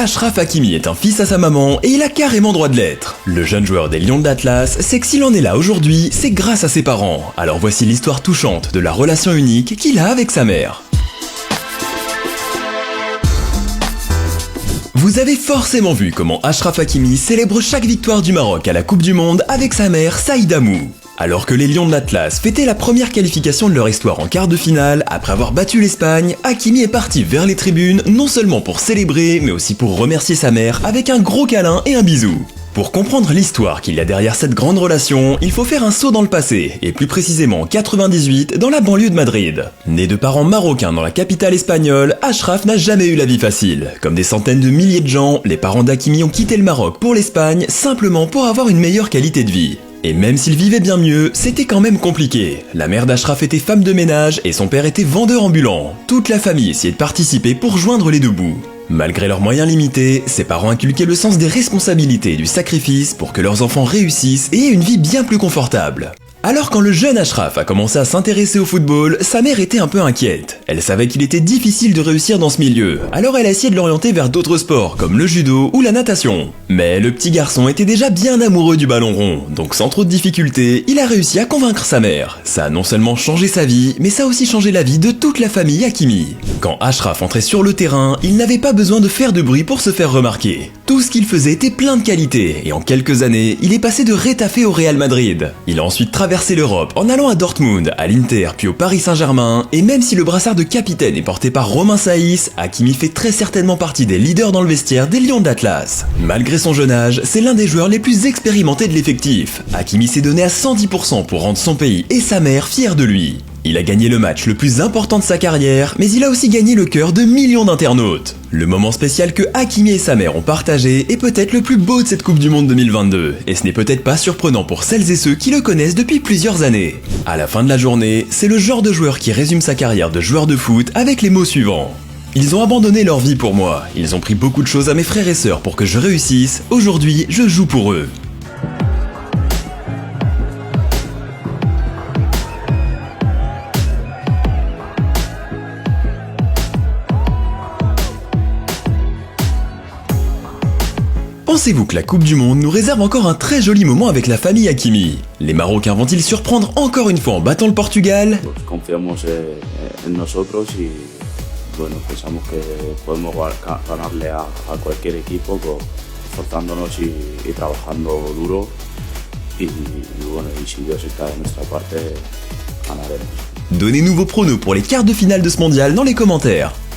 Achraf Hakimi est un fils à sa maman et il a carrément droit de l'être. Le jeune joueur des Lions de l'Atlas sait que s'il en est là aujourd'hui, c'est grâce à ses parents. Alors voici l'histoire touchante de la relation unique qu'il a avec sa mère. Vous avez forcément vu comment Achraf Hakimi célèbre chaque victoire du Maroc à la Coupe du Monde avec sa mère Saïda Mou. Alors que les Lions de l'Atlas fêtaient la première qualification de leur histoire en quart de finale, après avoir battu l'Espagne, Hakimi est parti vers les tribunes non seulement pour célébrer, mais aussi pour remercier sa mère avec un gros câlin et un bisou. Pour comprendre l'histoire qu'il y a derrière cette grande relation, il faut faire un saut dans le passé, et plus précisément en 98, dans la banlieue de Madrid. Né de parents marocains dans la capitale espagnole, Achraf n'a jamais eu la vie facile. Comme des centaines de milliers de gens, les parents d'Hakimi ont quitté le Maroc pour l'Espagne, simplement pour avoir une meilleure qualité de vie. Et même s'il vivait bien mieux, c'était quand même compliqué. La mère d'Achraf était femme de ménage et son père était vendeur ambulant. Toute la famille essayait de participer pour joindre les deux bouts. Malgré leurs moyens limités, ses parents inculquaient le sens des responsabilités et du sacrifice pour que leurs enfants réussissent et aient une vie bien plus confortable. Alors quand le jeune Achraf a commencé à s'intéresser au football, sa mère était un peu inquiète. Elle savait qu'il était difficile de réussir dans ce milieu, alors elle a essayé de l'orienter vers d'autres sports comme le judo ou la natation. Mais le petit garçon était déjà bien amoureux du ballon rond, donc sans trop de difficultés, il a réussi à convaincre sa mère. Ça a non seulement changé sa vie, mais ça a aussi changé la vie de toute la famille Hakimi. Quand Achraf entrait sur le terrain, il n'avait pas besoin de faire de bruit pour se faire remarquer. Tout ce qu'il faisait était plein de qualité, et en quelques années, il est passé de Retafe au Real Madrid. Il a ensuite traversé l'Europe en allant à Dortmund, à l'Inter puis au Paris Saint-Germain, et même si le brassard de capitaine est porté par Romain Saïs, Hakimi fait très certainement partie des leaders dans le vestiaire des Lions d'Atlas. Malgré son jeune âge, c'est l'un des joueurs les plus expérimentés de l'effectif. Hakimi s'est donné à 110% pour rendre son pays et sa mère fiers de lui. Il a gagné le match le plus important de sa carrière, mais il a aussi gagné le cœur de millions d'internautes. Le moment spécial que Hakimi et sa mère ont partagé est peut-être le plus beau de cette Coupe du Monde 2022, et ce n'est peut-être pas surprenant pour celles et ceux qui le connaissent depuis plusieurs années. À la fin de la journée, c'est le genre de joueur qui résume sa carrière de joueur de foot avec les mots suivants. Ils ont abandonné leur vie pour moi, ils ont pris beaucoup de choses à mes frères et sœurs pour que je réussisse, aujourd'hui je joue pour eux. Pensez-vous que la Coupe du Monde nous réserve encore un très joli moment avec la famille Hakimi? Les Marocains vont-ils surprendre encore une fois en battant le Portugal? Confiamos en nosotros y bueno, pensamos que podemos ganarle a cualquier equipo esforzándonos y trabajando duro y bueno, y si Dios está de nuestra parte, ganaremos. Donnez-nous vos pronos pour les quarts de finale de ce mondial dans les commentaires.